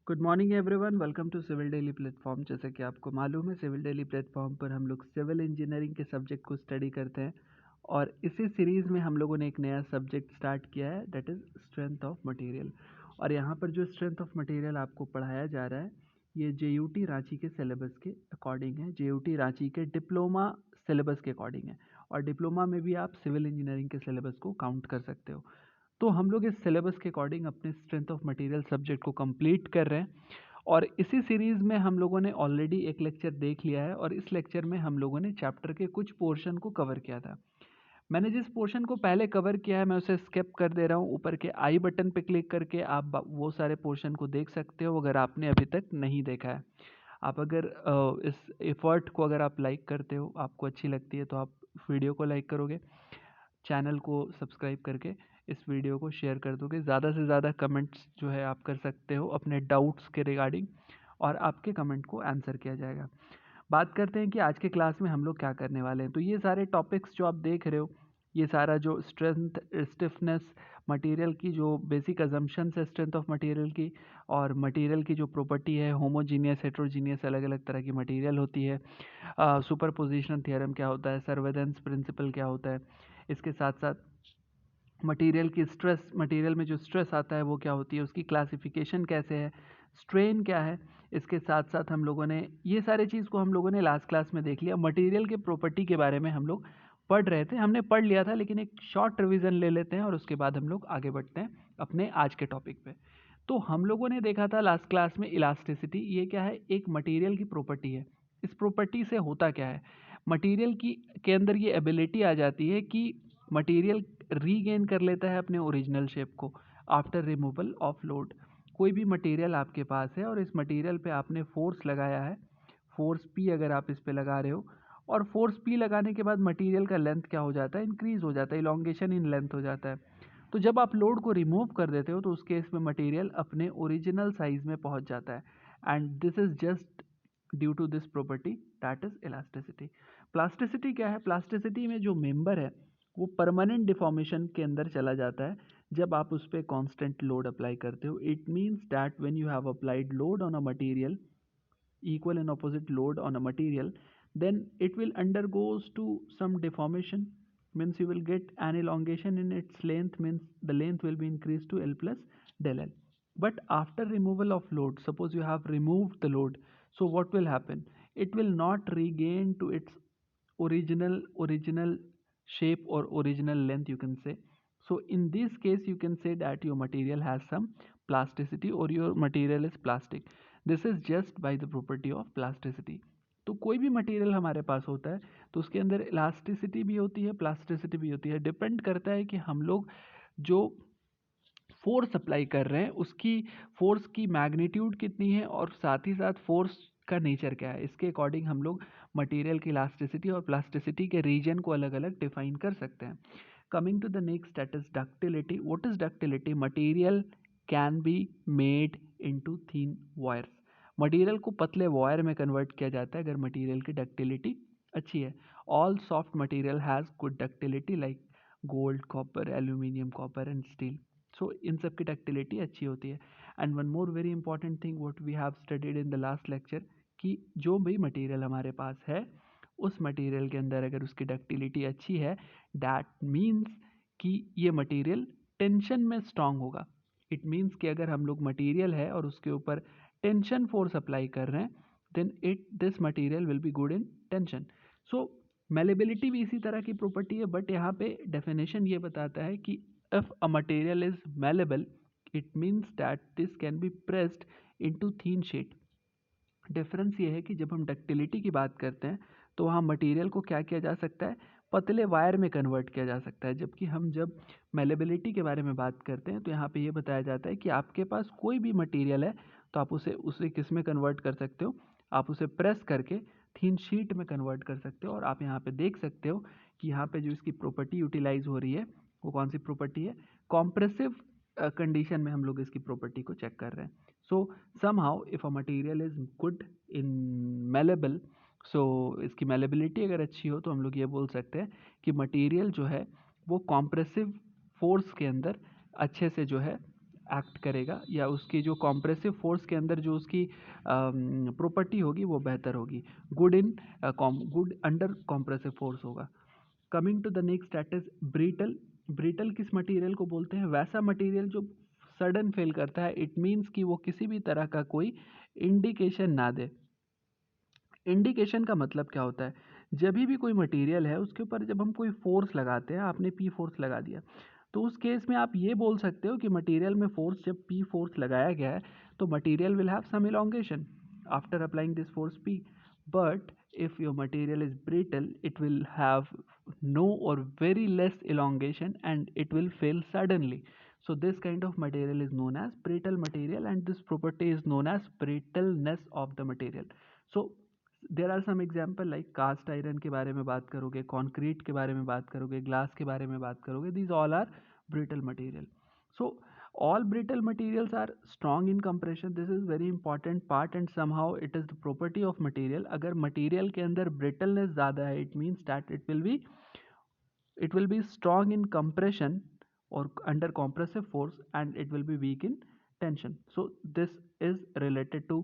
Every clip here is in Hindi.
Good morning everyone, welcome to civil daily platform. जैसे कि आपको मालूम है, सिविल डेली प्लेटफॉर्म पर हम लोग सिविल इंजीनियरिंग के सब्जेक्ट को स्टडी करते हैं और इसी सीरीज़ में हम लोगों ने एक नया सब्जेक्ट स्टार्ट किया है, that is strength of material. और यहाँ पर जो स्ट्रेंथ ऑफ मटेरियल आपको पढ़ाया जा रहा है, ये JUT रांची के सिलेबस के अकॉर्डिंग है, JUT रांची के डिप्लोमा सिलेबस के अकॉर्डिंग है। और डिप्लोमा में भी आप सिविल इंजीनियरिंग के सिलेबस को काउंट कर सकते हो। तो हम लोग इस सिलेबस के अकॉर्डिंग अपने स्ट्रेंथ ऑफ मटेरियल सब्जेक्ट को कंप्लीट कर रहे हैं और इसी सीरीज़ में हम लोगों ने ऑलरेडी एक लेक्चर देख लिया है और इस लेक्चर में हम लोगों ने चैप्टर के कुछ पोर्शन को कवर किया था। मैंने जिस पोर्शन को पहले कवर किया है मैं उसे स्किप कर दे रहा हूँ। ऊपर के आई बटन पे क्लिक करके आप वो सारे पोर्शन को देख सकते हो अगर आपने अभी तक नहीं देखा है। आप अगर इस एफर्ट को अगर आप लाइक करते हो, आपको अच्छी लगती है, तो आप वीडियो को लाइक करोगे, चैनल को सब्सक्राइब करके इस वीडियो को शेयर कर दोगे। ज़्यादा से ज़्यादा कमेंट्स जो है आप कर सकते हो अपने डाउट्स के रिगार्डिंग और आपके कमेंट को आंसर किया जाएगा। बात करते हैं कि आज के क्लास में हम लोग क्या करने वाले हैं। तो ये सारे टॉपिक्स जो आप देख रहे हो, ये सारा जो स्ट्रेंथ, स्टिफनेस, मटेरियल की जो बेसिक अजम्पशंस है स्ट्रेंथ ऑफ मटेरियल की, और मटेरियल की जो प्रॉपर्टी है, होमोजीनियस, हेट्रोजीनियस, अलग अलग तरह की मटेरियल होती है, सुपरपोजिशन थ्योरम क्या होता है, सर्वेलेंस प्रिंसिपल क्या होता है, इसके साथ साथ मटेरियल की स्ट्रेस, मटेरियल में जो स्ट्रेस आता है वो क्या होती है, उसकी क्लासिफिकेशन कैसे है, स्ट्रेन क्या है। इसके साथ साथ हम लोगों ने ये सारे चीज़ को हम लोगों ने लास्ट क्लास में देख लिया। मटेरियल के प्रॉपर्टी के बारे में हम लोग पढ़ रहे थे, हमने पढ़ लिया था, लेकिन एक शॉर्ट रिवीजन ले लेते हैं और उसके बाद हम लोग आगे बढ़ते हैं अपने आज के टॉपिक पे। तो हम लोगों ने देखा था लास्ट क्लास में इलास्टिसिटी। ये क्या है? एक मटेरियल की प्रॉपर्टी है। इस प्रॉपर्टी से होता क्या है, मटेरियल की के अंदर ये एबिलिटी आ जाती है कि मटेरियल रीगेन कर लेता है अपने ओरिजिनल शेप को आफ्टर रिमूवल ऑफ लोड। कोई भी मटेरियल आपके पास है और इस मटेरियल पे आपने फोर्स लगाया है, फोर्स P अगर आप इस पे लगा रहे हो, और फोर्स P लगाने के बाद मटेरियल का लेंथ क्या हो जाता है, इंक्रीज हो जाता है, इलोंगेशन इन लेंथ हो जाता है। तो जब आप लोड को रिमूव कर देते हो तो उस केस में मटेरियल अपने ओरिजिनल साइज में पहुंच जाता है, and this is just due to this property, that is elasticity. Plasticity क्या है? प्लास्टिसिटी में जो मेंबर है वो परमानेंट डिफॉर्मेशन के अंदर चला जाता है जब आप उस पर कांस्टेंट लोड अप्लाई करते हो। It means that when you have applied load on a material, equal and opposite load on a material, then it will undergoes to some deformation, means you will get an elongation in its length, means the length will be increased to L plus del L. But after removal of load, suppose you have removed the load, so what will happen? It will not regain to its original shape or original length, you can say. So in this case you can say that your material has some plasticity or your material is plastic. This is just by the property of plasticity. तो कोई भी मटेरियल हमारे पास होता है तो उसके अंदर इलास्टिसिटी भी होती है, प्लास्टिसिटी भी होती है। डिपेंड करता है कि हम लोग जो फोर्स अप्लाई कर रहे हैं उसकी फोर्स की मैग्नीट्यूड कितनी है और साथ ही साथ फोर्स का नेचर क्या है, इसके अकॉर्डिंग हम लोग मटेरियल की इलास्टिसिटी और प्लास्टिसिटी के रीजन को अलग अलग डिफाइन कर सकते हैं। Coming to the next, that is ductility. What is ductility? Material can be made into thin wires. Material को पतले वायर में कन्वर्ट किया जाता है अगर मटेरियल की डक्टिलिटी अच्छी है। All soft material has good ductility like gold, copper, aluminium, copper and steel. So इन सब की डक्टिलिटी अच्छी होती है। And one more very important thing what we have studied in the last lecture, कि जो भी मटेरियल हमारे पास है उस मटेरियल के अंदर अगर उसकी डक्टिलिटी अच्छी है, दैट मीन्स कि ये मटेरियल टेंशन में स्ट्रांग होगा। इट मीन्स कि अगर हम लोग मटेरियल है और उसके ऊपर टेंशन फोर्स अप्लाई कर रहे हैं, then this material will be good in tension. So malleability भी इसी तरह की प्रॉपर्टी है, बट यहाँ पे डेफिनेशन ये बताता है कि if a material is malleable, it means that this can be pressed into thin sheet. Difference ये है कि जब हम डक्टिलिटी की बात करते हैं तो वहाँ मटेरियल को क्या किया जा सकता है, पतले वायर में कन्वर्ट किया जा सकता है। जबकि हम जब मेलेबिलिटी के बारे में बात करते हैं तो यहाँ पे ये बताया जाता है कि आपके पास कोई भी मटेरियल है तो आप उसे उसे किस में कन्वर्ट कर सकते हो, आप उसे प्रेस करके थिन शीट में कन्वर्ट कर सकते हो। और आप यहाँ पे देख सकते हो कि यहाँ पे जो इसकी प्रॉपर्टी यूटिलाइज हो रही है वो कौन सी प्रॉपर्टी है, कॉम्प्रेसिव कंडीशन में हम लोग इसकी प्रॉपर्टी को चेक कर रहे हैं। सो somehow if a material is good in malleable, so इसकी malleability अगर अच्छी हो तो हम लोग ये बोल सकते हैं कि मटेरियल जो है वो कॉम्प्रेसिव फोर्स के अंदर अच्छे से जो है एक्ट करेगा, या उसकी जो कॉम्प्रेसिव फोर्स के अंदर जो उसकी प्रॉपर्टी होगी वो बेहतर होगी, गुड अंडर कॉम्प्रेसिव फोर्स होगा। Coming to the next that is brittle. Brittle किस मटेरियल को बोलते हैं? वैसा मटेरियल जो सडन फेल करता है। इट मीन्स कि वो किसी भी तरह का कोई इंडिकेशन ना दे। इंडिकेशन का मतलब क्या होता है? जब भी कोई मटेरियल है उसके ऊपर जब हम कोई फोर्स लगाते हैं, आपने पी फोर्स लगा दिया, तो उस केस में आप ये बोल सकते हो कि मटेरियल में फोर्स, जब पी फोर्स लगाया गया है तो material will have some elongation after applying this force P, but if your material is brittle it will have no or very less elongation and it will fail suddenly. So this kind of material is known as brittle material, and this property is known as brittleness of the material. So there are some example like cast iron के बारे में बात करोगे, कॉन्क्रीट के बारे में बात करोगे, ग्लास के बारे में बात करोगे, these all are brittle material. So all brittle materials are strong in compression. This is very important part and somehow it is the property of material. अगर material के अंदर brittleness ज़्यादा है, it means that it will be strong in compression or under compressive force, and it will be weak in tension. So this is related to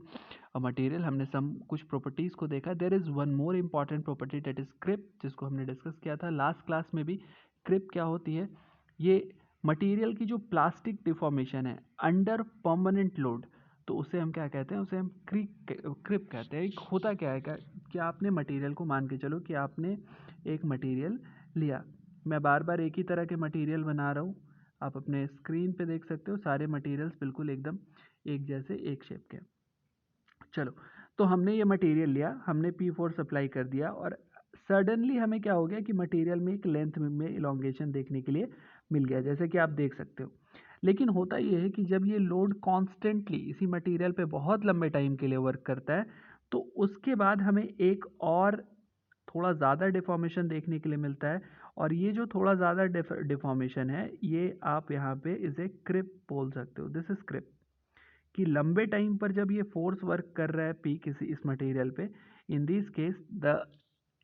a material. हमने some कुछ properties को देखा. There is one more important property that is creep, जिसको हमने discuss किया था last class में भी. creep क्या होती है? ये मटेरियल की जो प्लास्टिक डिफॉर्मेशन है अंडर परमानेंट लोड, तो उसे हम क्या कहते हैं? उसे हम क्रिप कहते हैं. एक होता क्या है कि आपने मटेरियल को, मान के चलो कि आपने एक मटेरियल लिया. मैं बार बार एक ही तरह के मटेरियल बना रहा हूँ, आप अपने स्क्रीन पे देख सकते हो सारे मटेरियल्स बिल्कुल एकदम एक जैसे, एक शेप के. चलो, तो हमने ये मटेरियल लिया, हमने पी फोर्स अप्लाई कर दिया और सडनली हमें क्या हो गया कि मटेरियल में एक लेंथ में इलोंगेशन देखने के लिए मिल गया, जैसे कि आप देख सकते हो. लेकिन होता ये है कि जब ये लोड कॉन्स्टेंटली इसी मटेरियल पे बहुत लंबे टाइम के लिए वर्क करता है, तो उसके बाद हमें एक और थोड़ा ज़्यादा डिफॉर्मेशन देखने के लिए मिलता है. और ये जो थोड़ा ज़्यादा डिफॉर्मेशन है, ये आप यहाँ पे इसे क्रिप बोल सकते हो. This is creep. कि लंबे टाइम पर जब ये फोर्स वर्क कर रहा है पी किसी इस मटेरियल पे, in this case the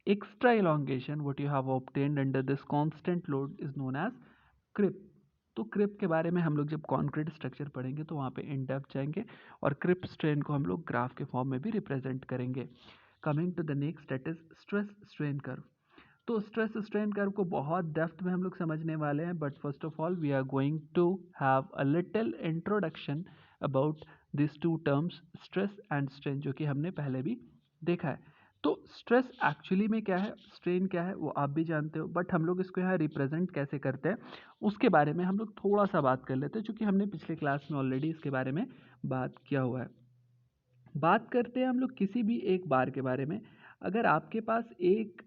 extra elongation what you have obtained under this constant load is known as creep. तो क्रिप के बारे में हम लोग जब कॉन्क्रीट स्ट्रक्चर पढ़ेंगे तो वहाँ पे इन डेप्थ जाएंगे और क्रिप स्ट्रेन को हम लोग ग्राफ के फॉर्म में भी रिप्रेजेंट करेंगे. Coming to the next that is stress strain curve. तो स्ट्रेस स्ट्रेन कर्व को बहुत डेप्थ में हम लोग समझने वाले हैं, but first of all we are going to have a little introduction about this two terms stress and strain, जो कि हमने पहले भी देखा है. तो स्ट्रेस एक्चुअली में क्या है, स्ट्रेन क्या है, वो आप भी जानते हो, बट हम लोग इसको यहाँ रिप्रेजेंट कैसे करते हैं उसके बारे में हम लोग थोड़ा सा बात कर लेते हैं, क्योंकि हमने पिछले क्लास में ऑलरेडी इसके बारे में बात किया हुआ है. बात करते हैं हम लोग किसी भी एक बार के बारे में. अगर आपके पास एक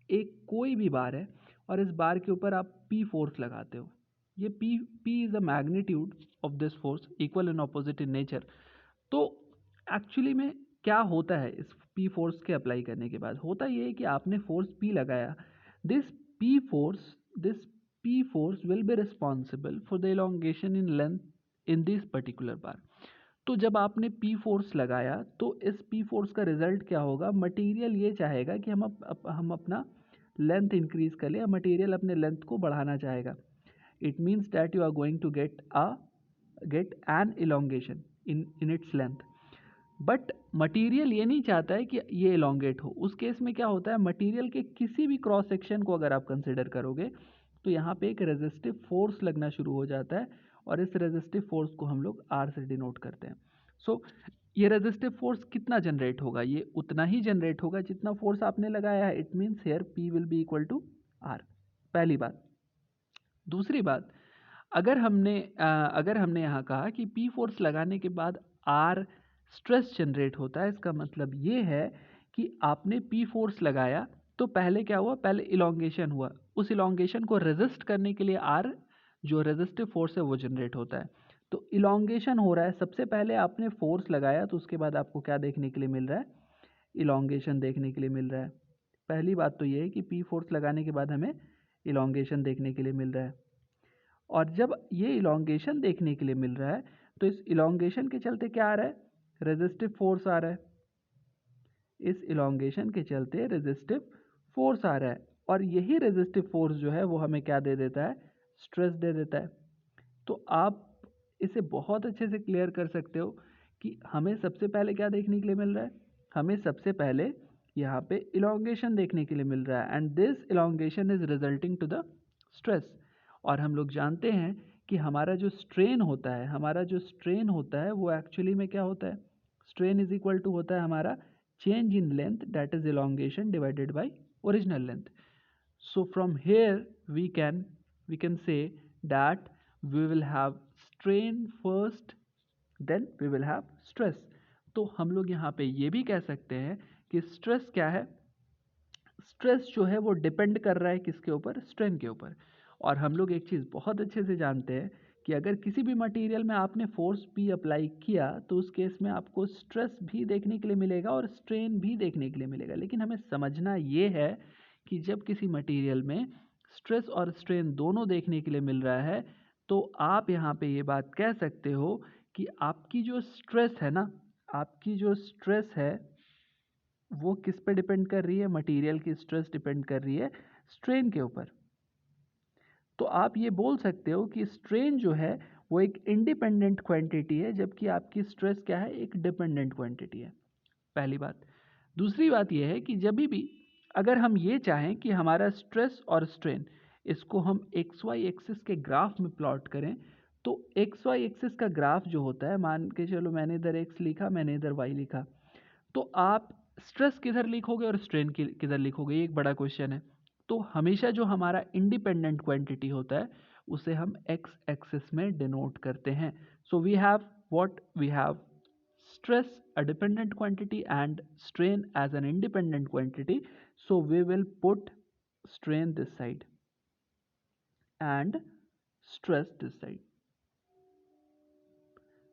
एक कोई भी बार है और इस बार के ऊपर आप पी फोर्स लगाते हो, ये P is a magnitude of this force equal and opposite in nature. तो एक्चुअली में क्या होता है इस पी फोर्स के अप्लाई करने के बाद? होता ये है कि आपने फोर्स पी लगाया. This this P force will be responsible for the elongation in length in this particular bar. तो जब आपने पी फोर्स लगाया तो इस पी फोर्स का रिजल्ट क्या होगा? मटेरियल ये चाहेगा कि हम अपना लेंथ इंक्रीज कर ले, या मटेरियल अपने लेंथ को बढ़ाना चाहेगा. It means that you are going to get an elongation in its length. But material ये नहीं चाहता है कि ये इलोंगेट हो. उस केस में क्या होता है, मटेरियल के किसी भी क्रॉस सेक्शन को अगर आप कंसिडर करोगे तो यहाँ पे एक रेजिस्टिव फोर्स लगना शुरू हो जाता है, और इस रेजिस्टिव फोर्स को हम लोग आर से डिनोट करते हैं. सो ये रेजिस्टिव फोर्स कितना जनरेट होगा? ये उतना ही जनरेट होगा जितना फोर्स आपने लगाया है. It means here P will be equal to R. पहली बात. दूसरी बात, अगर हमने यहाँ कहा कि पी फोर्स लगाने के बाद आर स्ट्रेस जनरेट होता है, इसका मतलब ये है कि आपने पी फोर्स लगाया तो पहले क्या हुआ? पहले इलोंगेशन हुआ. उस इलोंगेशन को रेजिस्ट करने के लिए आर, जो रेजिस्टिव फोर्स है, वो जनरेट होता है. तो इलोंगेशन हो रहा है, सबसे पहले आपने फोर्स लगाया तो उसके बाद आपको क्या देखने के लिए मिल रहा है? इलोंगेशन देखने के लिए मिल रहा है. पहली बात तो ये है कि पी फोर्स लगाने के बाद हमें इलोंगेशन देखने के लिए मिल रहा है. और जब ये इलोंगेशन देखने के लिए मिल रहा है तो इस इलोंगेशन के चलते क्या आ रहा है? रेजिस्टिव फोर्स आ रहा है. इस इलोंगेशन के चलते रेजिस्टिव फोर्स आ रहा है, और यही रेजिस्टिव फोर्स जो है वो हमें क्या दे देता है? स्ट्रेस दे देता है. तो आप इसे बहुत अच्छे से क्लियर कर सकते हो कि हमें सबसे पहले क्या देखने के लिए मिल रहा है, हमें सबसे पहले यहाँ पे इलोंगेशन देखने के लिए मिल रहा है and this elongation is resulting to the stress. और हम लोग जानते हैं कि हमारा जो स्ट्रेन होता है वो एक्चुअली में क्या होता है, स्ट्रेन इज इक्वल टू होता है हमारा change in length that is elongation divided by original length. So from here we can say that we will have strain first, then we will have stress। तो हम लोग यहाँ पे ये भी कह सकते हैं कि स्ट्रेस क्या है, स्ट्रेस जो है वो डिपेंड कर रहा है किसके ऊपर, स्ट्रेन के ऊपर। और हम लोग एक चीज़ बहुत अच्छे से जानते हैं कि अगर किसी भी मटेरियल में आपने फोर्स पी अप्लाई किया तो उस केस में आपको स्ट्रेस भी देखने के लिए मिलेगा और स्ट्रेन भी देखने के लिए मिलेगा। लेकिन हमें समझना ये है कि जब किसी मटेरियल में स्ट्रेस और स्ट्रेन दोनों देखने के लिए मिल रहा है तो आप यहाँ पे ये बात कह सकते हो कि आपकी जो स्ट्रेस है ना, आपकी जो स्ट्रेस है वो किस पे डिपेंड कर रही है, मटेरियल की स्ट्रेस डिपेंड कर रही है स्ट्रेन के ऊपर। तो आप ये बोल सकते हो कि स्ट्रेन जो है वो एक इंडिपेंडेंट क्वांटिटी है जबकि आपकी स्ट्रेस क्या है, एक डिपेंडेंट क्वांटिटी है, पहली बात। दूसरी बात यह है कि जब भी अगर हम ये चाहें कि हमारा स्ट्रेस और स्ट्रेन इसको हम एक्स वाई एक्सिस के ग्राफ में प्लॉट करें तो एक्स वाई एक्सिस का ग्राफ जो होता है, मान के चलो मैंने इधर एक्स लिखा, मैंने इधर वाई लिखा, तो आप स्ट्रेस किधर लिखोगे और स्ट्रेन किधर लिखोगे, ये एक बड़ा क्वेश्चन है। तो हमेशा जो हमारा इंडिपेंडेंट क्वांटिटी होता है उसे हम एक्स एक्सिस में डिनोट करते हैं। So we have what we have stress a dependent quantity and strain as an independent quantity, so we will put strain this side and stress this side.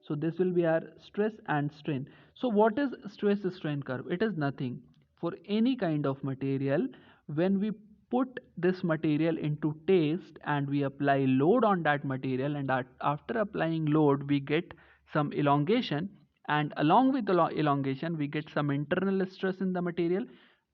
So this will be our stress and strain. So what is stress strain curve? It is nothing. For any kind of material, when we put this material into test and we apply load on that material, and after applying load we get some elongation, and along with the elongation we get some internal stress in the material,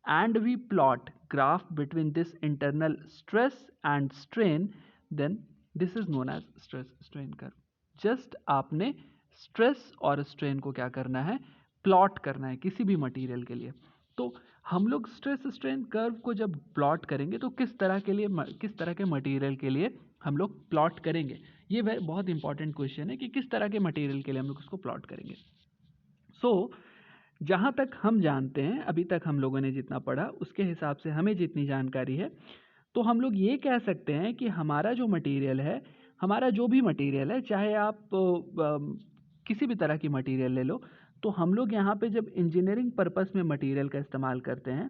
and we plot graph between this internal stress and strain, then this is known as stress strain curve। Just आपने स्ट्रेस और स्ट्रेन को क्या करना है, प्लॉट करना है किसी भी मटेरियल के लिए। तो हम लोग स्ट्रेस स्ट्रेन कर्व को जब प्लॉट करेंगे तो किस तरह के लिए, किस तरह के मटेरियल के लिए हम लोग प्लॉट करेंगे, ये बहुत इंपॉर्टेंट क्वेश्चन है कि किस तरह के मटेरियल के लिए हम लोग उसको प्लॉट करेंगे। सो जहाँ तक हम जानते हैं, अभी तक हम लोगों ने जितना पढ़ा उसके हिसाब से हमें जितनी जानकारी है, तो हम लोग ये कह सकते हैं कि हमारा जो मटेरियल है, हमारा जो भी मटेरियल है, चाहे आप किसी भी तरह की मटेरियल ले लो, तो हम लोग यहाँ पे जब इंजीनियरिंग पर्पस में मटेरियल का इस्तेमाल करते हैं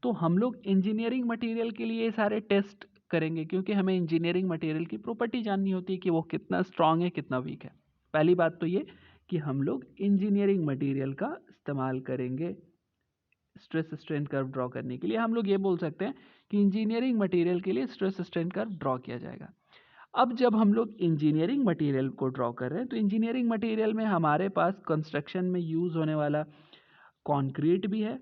तो हम लोग इंजीनियरिंग मटेरियल के लिए सारे टेस्ट करेंगे, क्योंकि हमें इंजीनियरिंग मटेरियल की प्रॉपर्टी जाननी होती है कि वो कितना स्ट्रांग है, कितना वीक है। पहली बात तो ये कि हम लोग इंजीनियरिंग मटेरियल का इस्तेमाल करेंगे स्ट्रेस स्ट्रेन कर्व ड्रॉ करने के लिए। हम लोग ये बोल सकते हैं कि इंजीनियरिंग मटेरियल के लिए स्ट्रेस स्ट्रेन कर्व ड्रॉ किया जाएगा। अब जब हम लोग इंजीनियरिंग मटेरियल को ड्रॉ कर रहे हैं तो इंजीनियरिंग मटेरियल में हमारे पास कंस्ट्रक्शन में यूज होने वाला कंक्रीट भी है,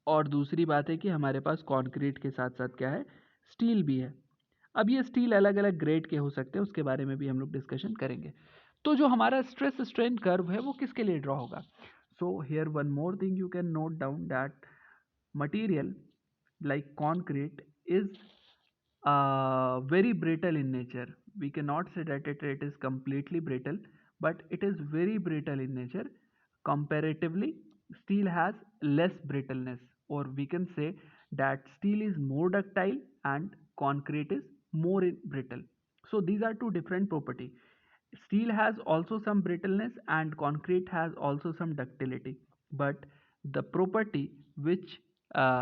और दूसरी बात है कि हमारे पास कंक्रीट के साथ साथ क्या है, स्टील भी है। अब ये स्टील अलग अलग ग्रेड के हो सकते हैं, उसके बारे में भी हम लोग डिस्कशन करेंगे। तो जो हमारा स्ट्रेस स्ट्रेन कर्व है वो किसके लिए ड्रॉ होगा? So here one more thing you can note down that material like concrete is very brittle in nature. We cannot say that it is completely brittle, but it is very brittle in nature. Comparatively, steel has less brittleness, or we can say that steel is more ductile and concrete is more brittle. So these are two different property. Steel has also some brittleness and concrete has also some ductility, but the property which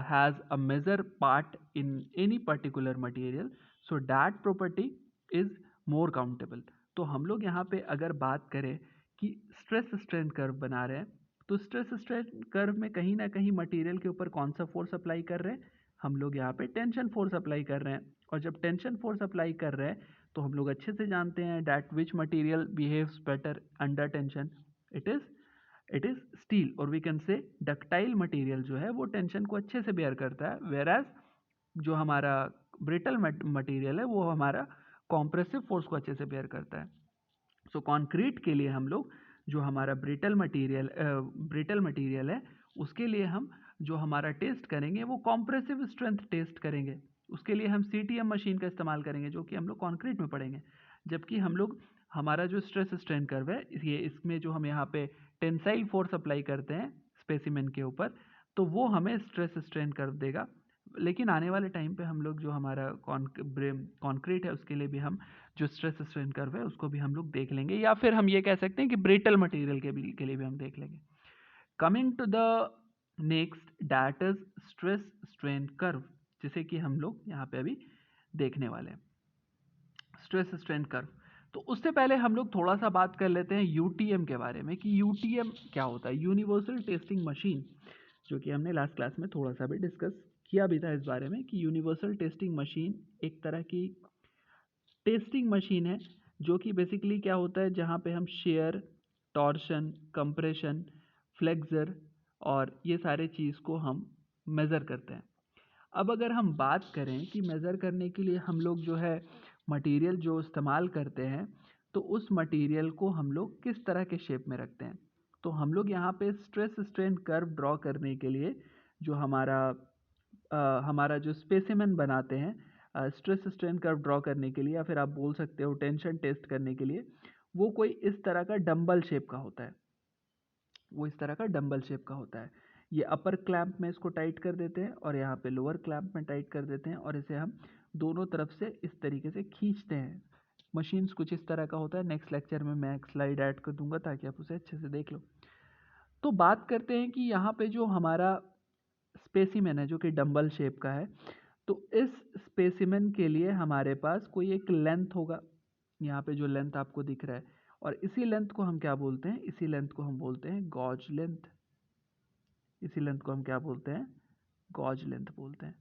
has a major part in any particular material, so that property is more countable। तो हम लोग यहाँ पे अगर बात करें कि स्ट्रेस स्ट्रेन कर्व बना रहे हैं तो स्ट्रेस स्ट्रेन कर्व में कहीं ना कहीं मटेरियल के ऊपर कौन सा फोर्स अप्लाई कर रहे हैं, हम लोग यहाँ पे टेंशन फोर्स अप्लाई कर रहे हैं। और जब टेंशन फोर्स अप्लाई कर रहे हैं तो हम लोग अच्छे से जानते हैं that which material behaves better under tension, it is steel, और we can say ductile material जो है वो टेंशन को अच्छे से बेयर करता है, वेयर एज जो हमारा ब्रिटल मटेरियल है वो हमारा कॉम्प्रेसिव फोर्स को अच्छे से बेयर करता है। सो कंक्रीट के लिए हम लोग जो हमारा ब्रिटल मटेरियल है उसके लिए हम जो हमारा टेस्ट करेंगे वो कॉम्प्रेसिव स्ट्रेंथ टेस्ट करेंगे। उसके लिए हम CTM मशीन का इस्तेमाल करेंगे जो कि हम लोग कंक्रीट में पढ़ेंगे। जबकि हम लोग हमारा जो स्ट्रेस स्ट्रेन कर्व है ये इसमें जो हम यहाँ पे टेंसाइल फोर्स अप्लाई करते हैं स्पेसिमेन के ऊपर तो वो हमें स्ट्रेस स्ट्रेन कर्व देगा। लेकिन आने वाले टाइम पे हम लोग जो हमारा कॉन्क्रीट है उसके लिए भी हम जो स्ट्रेस स्ट्रेन कर्व है उसको भी हम लोग देख लेंगे, या फिर हम ये कह सकते हैं कि ब्रिटल मटेरियल के लिए भी हम देख लेंगे। Coming to the next that is stress strain curve, जिसे कि हम लोग यहाँ पे अभी देखने वाले हैं स्ट्रेस स्ट्रेन कर्व। तो उससे पहले हम लोग थोड़ा सा बात कर लेते हैं UTM के बारे में कि UTM क्या होता है, यूनिवर्सल टेस्टिंग मशीन, जो कि हमने लास्ट क्लास में थोड़ा सा भी डिस्कस किया भी था इस बारे में कि यूनिवर्सल टेस्टिंग मशीन एक तरह की टेस्टिंग मशीन है जो कि बेसिकली क्या होता है जहाँ पे हम शेयर, टॉर्शन, कंप्रेशन, फ्लेक्सर और ये सारे चीज़ को हम मेज़र करते हैं। अब अगर हम बात करें कि मेज़र करने के लिए हम लोग जो है मटेरियल जो इस्तेमाल करते हैं तो उस मटेरियल को हम लोग किस तरह के शेप में रखते हैं। तो हम लोग यहाँ पे स्ट्रेस स्ट्रेन कर्व ड्रॉ करने के लिए जो हमारा जो स्पेसिमेन बनाते हैं स्ट्रेस स्ट्रेन कर्व ड्रॉ करने के लिए, या फिर आप बोल सकते हो टेंशन टेस्ट करने के लिए, वो कोई इस तरह का डंबल शेप का होता है। वो इस तरह का डंबल शेप का होता है। ये अपर क्लैंप में इसको टाइट कर देते हैं और यहाँ पे लोअर क्लैंप में टाइट कर देते हैं और इसे हम दोनों तरफ से इस तरीके से खींचते हैं। मशीन्स कुछ इस तरह का होता है। नेक्स्ट लेक्चर में मैं एक स्लाइड ऐड कर दूंगा ताकि आप उसे अच्छे से देख लो। तो बात करते हैं कि यहाँ पे जो हमारा स्पेसिमेन है जो कि डंबल शेप का है, तो इस स्पेसिमेन के लिए हमारे पास कोई एक लेंथ होगा। यहाँ पे जो लेंथ आपको दिख रहा है और इसी लेंथ को हम क्या बोलते हैं, इसी लेंथ को हम बोलते हैं गॉज लेंथ। इसी लेंथ को हम क्या बोलते हैं, गॉज लेंथ बोलते हैं।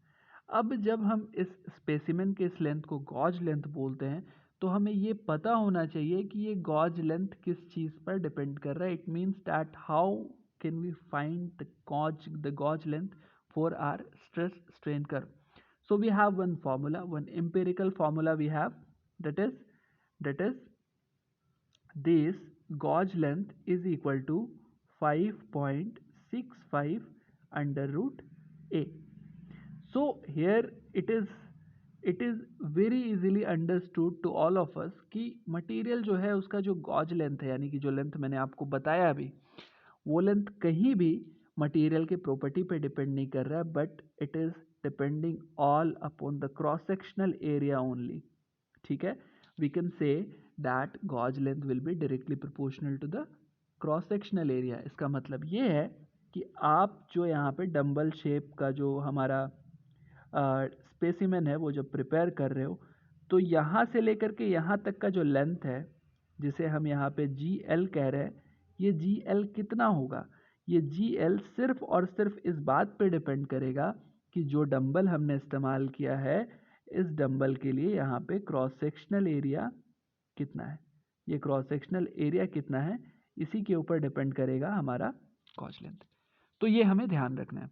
अब जब हम इस स्पेसिमेन के इस लेंथ को गॉज लेंथ बोलते हैं तो हमें ये पता होना चाहिए कि ये गॉज लेंथ किस चीज़ पर डिपेंड कर रहा है। It means that how can we find the gauge length for our stress strain curve. So we have one formula, one empirical formula we have, that is this gauge length is equal to 5.65 under root a. So here it is very easily understood to all of us कि मटेरियल जो है उसका जो गॉज लेंथ है, यानी कि जो लेंथ मैंने आपको बताया अभी, वो लेंथ कहीं भी मटेरियल के प्रॉपर्टी पे डिपेंड नहीं कर रहा है, but it is depending all upon the cross sectional area only. ठीक है, we can say that gauge length will be directly proportional to the cross sectional area. इसका मतलब ये है कि आप जो यहाँ पे डंबल शेप का जो हमारा स्पेसिमेन है वो जब प्रिपेयर कर रहे हो तो यहाँ से लेकर के यहाँ तक का जो लेंथ है जिसे हम यहाँ पे GL कह रहे हैं, ये GL कितना होगा, ये GL सिर्फ और सिर्फ इस बात पे डिपेंड करेगा कि जो डंबल हमने इस्तेमाल किया है इस डंबल के लिए यहाँ पे क्रॉस सेक्शनल एरिया कितना है। ये क्रॉस सेक्शनल एरिया कितना है इसी के ऊपर डिपेंड करेगा हमारा गॉज लेंथ। तो ये हमें ध्यान रखना है।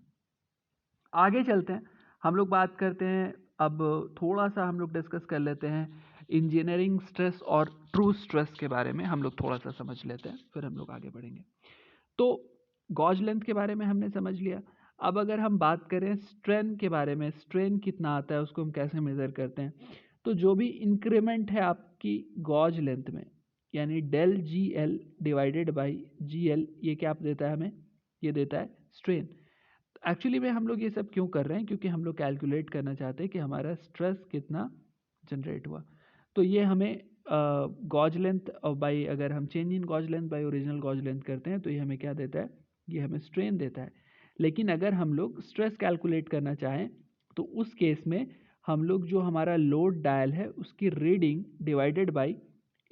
आगे चलते हैं, हम लोग बात करते हैं, अब थोड़ा सा हम लोग डिस्कस कर लेते हैं इंजीनियरिंग स्ट्रेस और ट्रू स्ट्रेस के बारे में हम लोग थोड़ा सा समझ लेते हैं, फिर हम लोग आगे बढ़ेंगे। तो गॉज लेंथ के बारे में हमने समझ लिया। अब अगर हम बात करें स्ट्रेन के बारे में, स्ट्रेन कितना आता है उसको हम कैसे मेज़र करते हैं, तो जो भी इंक्रीमेंट है आपकी गॉज लेंथ में, यानी del GL divided by GL, ये क्या देता है हमें, ये देता है स्ट्रेन। एक्चुअली में हम लोग ये सब क्यों कर रहे हैं, क्योंकि हम लोग कैलकुलेट करना चाहते हैं कि हमारा स्ट्रेस कितना जनरेट हुआ। तो ये हमें गॉज लेंथ बाई, अगर हम change in gauge length by original gauge length करते हैं तो ये हमें क्या देता है, ये हमें स्ट्रेन देता है। लेकिन अगर हम लोग स्ट्रेस कैलकुलेट करना चाहें तो उस केस में हम लोग जो हमारा लोड डायल है उसकी रीडिंग डिवाइडेड बाई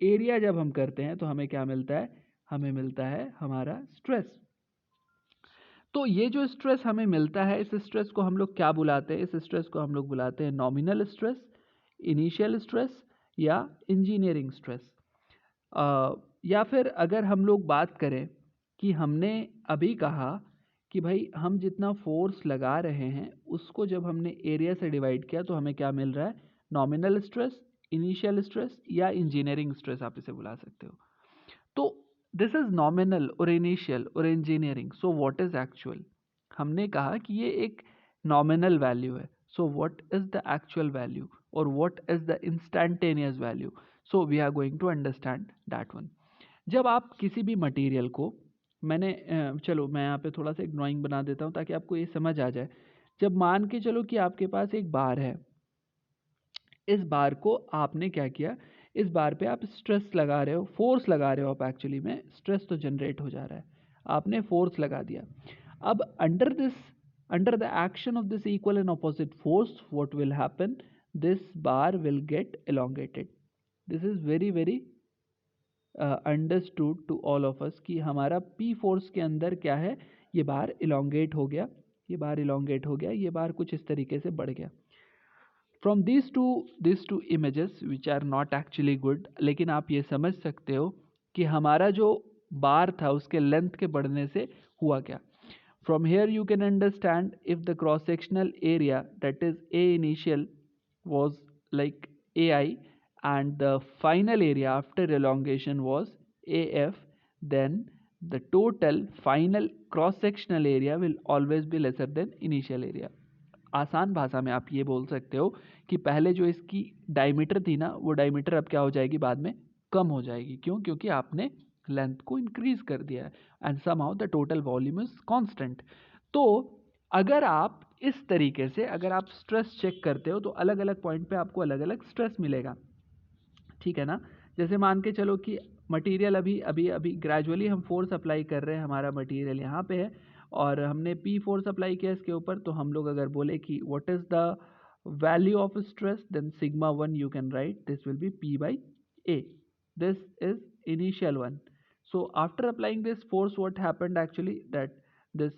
एरिया जब हम करते हैं तो हमें क्या मिलता है, हमें मिलता है हमारा स्ट्रेस। तो ये जो स्ट्रेस हमें मिलता है इस स्ट्रेस को हम लोग क्या बुलाते हैं, इस स्ट्रेस को हम लोग बुलाते हैं नॉमिनल स्ट्रेस, इनिशियल स्ट्रेस या इंजीनियरिंग स्ट्रेस। या फिर अगर हम लोग बात करें कि हमने अभी कहा कि भाई हम जितना फोर्स लगा रहे हैं उसको जब हमने एरिया से डिवाइड किया तो हमें क्या मिल रहा है, नॉमिनल स्ट्रेस, इनिशियल स्ट्रेस या इंजीनियरिंग स्ट्रेस आप इसे बुला सकते हो। तो दिस इज नॉमिनल और इनिशियल और engineering, so what is actual? हमने कहा कि ये एक नॉमिनल वैल्यू है, so what is the actual value और what is the instantaneous value? So we are going to understand that one. जब आप किसी भी मटेरियल को, मैंने चलो मैं यहाँ पे थोड़ा सा एक ड्राइंग बना देता हूँ ताकि आपको ये समझ आ जाए। जब मान के चलो कि आपके पास एक बार है, इस बार को आपने क्या किया, इस बार पे आप स्ट्रेस लगा रहे हो, फोर्स लगा रहे हो, आप एक्चुअली में स्ट्रेस तो जनरेट हो जा रहा है, आपने फोर्स लगा दिया। अब under the action of this equal and opposite force what will happen, this bar will get elongated। This is very very understood to all of us कि हमारा पी फोर्स के अंदर क्या है, ये बार इलोंगेट हो गया, ये बार इलोंगेट हो गया, ये बार कुछ इस तरीके से बढ़ गया। From these two images which are not actually good, लेकिन आप ये समझ सकते हो कि हमारा जो बार था उसके लेंथ के बढ़ने से हुआ क्या। From here you can understand if the cross sectional area, that is A initial, was like AI and the final area after elongation was AF, then the total final cross sectional area will always be lesser than initial area। आसान भाषा में आप ये बोल सकते हो कि पहले जो इसकी डायमीटर थी ना, वो डायमीटर अब क्या हो जाएगी, बाद में कम हो जाएगी। क्यों? क्योंकि आपने लेंथ को इंक्रीज कर दिया है and somehow the total volume is constant. तो अगर आप इस तरीके से अगर आप स्ट्रेस चेक करते हो तो अलग अलग पॉइंट पे आपको अलग अलग स्ट्रेस मिलेगा, ठीक है ना। जैसे मान के चलो कि मटेरियल अभी अभी अभी ग्रेजुअली हम फोर्स अप्लाई कर रहे हैं, हमारा मटेरियल यहाँ पे है और हमने पी फोर्स अप्लाई किया इसके ऊपर, तो हम लोग अगर बोले कि what is the value of stress, then sigma 1 you can write this will be P by A. This is initial one. So after applying this force, what happened actually, that this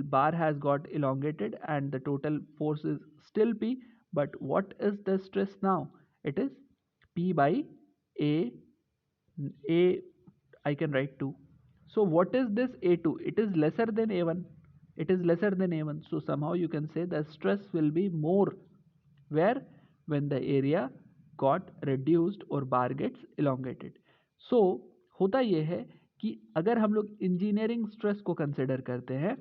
bar has got elongated and the total force is still P, but what is the stress now? It is P by A, I can write 2. So what is this A2? It is lesser than A1. It is lesser than A1. So somehow you can say the stress will be more where, when the area got reduced or bar gets elongated. So होता यह है कि अगर हम लोग इंजीनियरिंग स्ट्रेस को कंसिडर करते हैं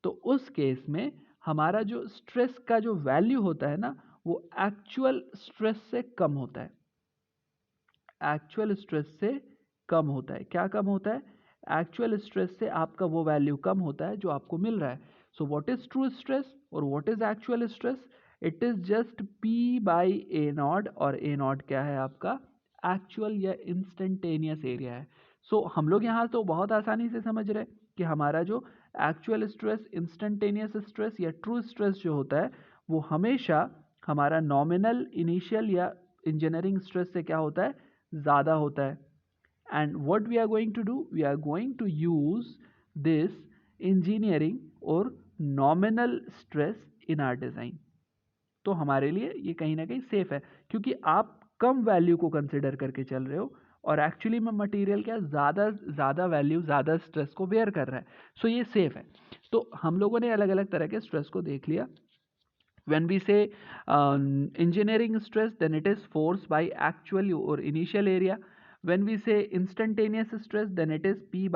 तो उस केस में हमारा जो स्ट्रेस का जो वैल्यू होता है ना, वो एक्चुअल स्ट्रेस से कम होता है, एक्चुअल स्ट्रेस से कम होता है। क्या कम होता है? एक्चुअल स्ट्रेस से आपका वो वैल्यू कम होता है जो आपको मिल रहा है। So what is true stress और what is actual stress? It is just P by A naught, और ए नॉट क्या है आपका? एक्चुअल या इंस्टेंटेनियस एरिया है। सो हम लोग यहाँ तो बहुत आसानी से समझ रहे हैं कि हमारा जो एक्चुअल स्ट्रेस, इंस्टेंटेनियस स्ट्रेस या ट्रू स्ट्रेस जो होता है वो हमेशा हमारा नॉमिनल, इनिशियल या इंजीनियरिंग स्ट्रेस से क्या होता है? ज़्यादा होता है। And what we are going to do, we are going to use this engineering और nominal stress in our design. तो हमारे लिए ये कहीं ना कहीं सेफ है, क्योंकि आप कम वैल्यू को कंसिडर करके चल रहे हो और एक्चुअली में मटेरियल क्या ज़्यादा वैल्यू, ज़्यादा स्ट्रेस को बेयर कर रहा है। सो ये सेफ है। तो हम लोगों ने अलग अलग तरह के स्ट्रेस को देख लिया। When we say engineering stress, then it is force by actual or initial area. When we say instantaneous stress, then it is P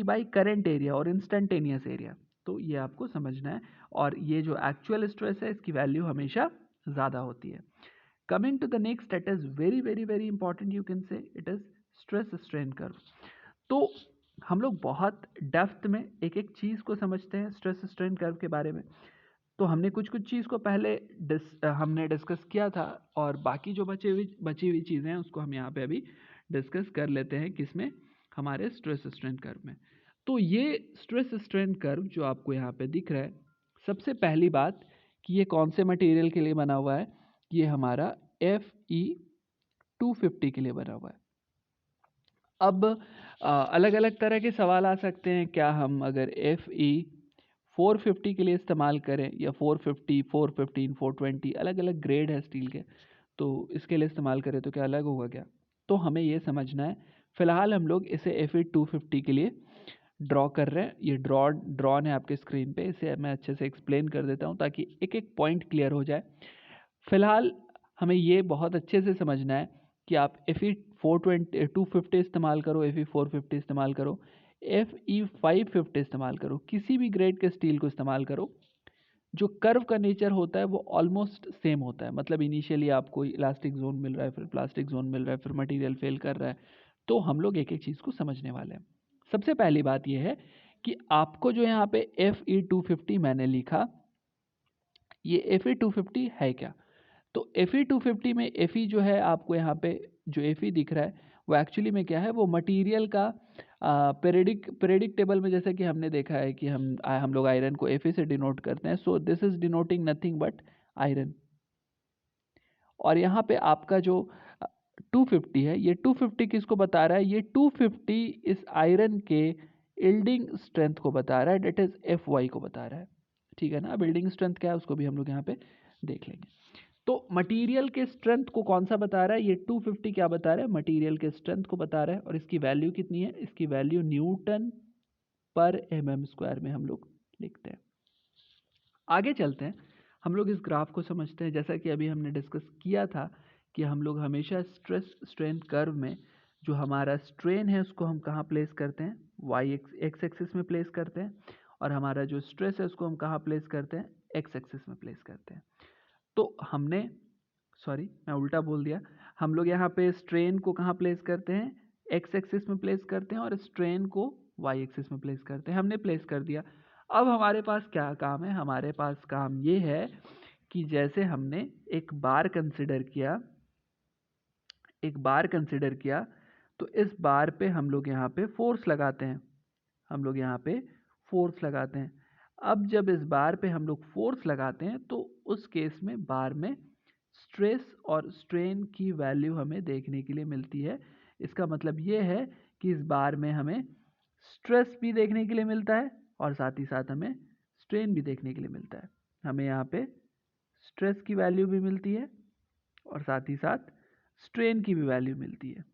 by current area और instantaneous area। तो ये आपको समझना है। और ये जो actual stress है इसकी वैल्यू हमेशा ज़्यादा होती है। Coming to the next, that is very very very important, you can say it is stress strain curve। तो हम लोग बहुत डेप्थ में एक एक चीज़ को समझते हैं स्ट्रेस स्ट्रेन कर्व के बारे में। तो हमने कुछ कुछ चीज़ को पहले हमने डिस्कस किया था, और बाकी जो बची हुई चीज़ें हैं उसको हम यहाँ पे अभी डिस्कस कर लेते हैं, किसमें? हमारे स्ट्रेस स्ट्रेन कर्व में। तो ये स्ट्रेस स्ट्रेन कर्व जो आपको यहाँ पे दिख रहा है, सबसे पहली बात कि ये कौन से मटेरियल के लिए बना हुआ है? ये हमारा Fe250 के लिए बना हुआ है। अब अलग अलग तरह के सवाल आ सकते हैं, क्या हम अगर Fe450 के लिए इस्तेमाल करें या 450, 415, 420, अलग अलग ग्रेड है स्टील के, तो इसके लिए इस्तेमाल करें तो क्या अलग होगा क्या? तो हमें ये समझना है। फिलहाल हम लोग इसे Fe250 के लिए ड्रॉ कर रहे हैं। ये ड्रॉन है आपके स्क्रीन पे, इसे मैं अच्छे से एक्सप्लेन कर देता हूँ ताकि एक एक पॉइंट क्लियर हो जाए। फिलहाल हमें ये बहुत अच्छे से समझना है कि आप 420 250 इस्तेमाल करो, Fe 450 इस्तेमाल करो, Fe 550 इस्तेमाल करो, किसी भी ग्रेड के स्टील को इस्तेमाल करो, जो कर्व का नेचर होता है वो ऑलमोस्ट सेम होता है। मतलब इनिशियली आपको इलास्टिक जोन मिल रहा है, फिर प्लास्टिक जोन मिल रहा है, फिर मटेरियल फेल कर रहा है। तो हम लोग एक एक चीज़ को समझने वाले हैं। सबसे पहली बात यह है कि आपको जो यहाँ पे Fe 250 मैंने लिखा, ये Fe 250 है क्या? तो Fe 250 में Fe जो है आपको यहाँ पे जो Fe दिख रहा है वो एक्चुअली में क्या है, वो मटेरियल का पीरियडिक टेबल में जैसे कि हमने देखा है कि हम लोग आयरन को Fe से डिनोट करते हैं। So this is denoting nothing but iron. और यहाँ पे आपका जो 250 है, ये 250 किसको बता रहा है? ये 250 इस आयरन के यील्डिंग स्ट्रेंथ को बता रहा है, डेट इज Fy को बता रहा है। ठीक है ना। बिल्डिंग स्ट्रेंथ क्या है उसको भी हम लोग यहाँ पे देख लेंगे। तो मटेरियल के स्ट्रेंथ को कौन सा बता रहा है? ये 250 क्या बता रहा है? मटेरियल के स्ट्रेंथ को बता रहा है। और इसकी वैल्यू कितनी है? इसकी वैल्यू न्यूटन पर mm² में हम लोग लिखते हैं। आगे चलते हैं, हम लोग इस ग्राफ को समझते हैं। जैसा कि अभी हमने डिस्कस किया था कि हम लोग हमेशा स्ट्रेस स्ट्रेन कर्व में जो हमारा स्ट्रेन है उसको हम कहाँ प्लेस करते हैं? एक्स एक्सिस में प्लेस करते हैं। और हमारा जो स्ट्रेस है उसको हम कहाँ प्लेस करते हैं? एक्स एक्सिस में प्लेस करते हैं। तो हमने मैं उल्टा बोल दिया। हम लोग यहाँ पे स्ट्रेन को कहाँ प्लेस करते हैं? एक्स एक्सिस में प्लेस करते हैं, और स्ट्रेन को वाई एक्सिस में प्लेस करते हैं। हमने प्लेस कर दिया। अब हमारे पास क्या काम है? हमारे पास काम ये है कि जैसे हमने एक बार कंसिडर किया, तो इस बार पे हम लोग यहाँ पे फोर्स लगाते हैं। अब जब इस बार पे हम लोग फोर्स लगाते हैं तो उस केस में बार में स्ट्रेस और स्ट्रेन की वैल्यू हमें देखने के लिए मिलती है। इसका मतलब ये है कि इस बार में हमें स्ट्रेस भी देखने के लिए मिलता है और साथ ही साथ हमें स्ट्रेन भी देखने के लिए मिलता है। हमें यहाँ पे स्ट्रेस की वैल्यू भी मिलती है और साथ ही साथ स्ट्रेन की भी वैल्यू मिलती है।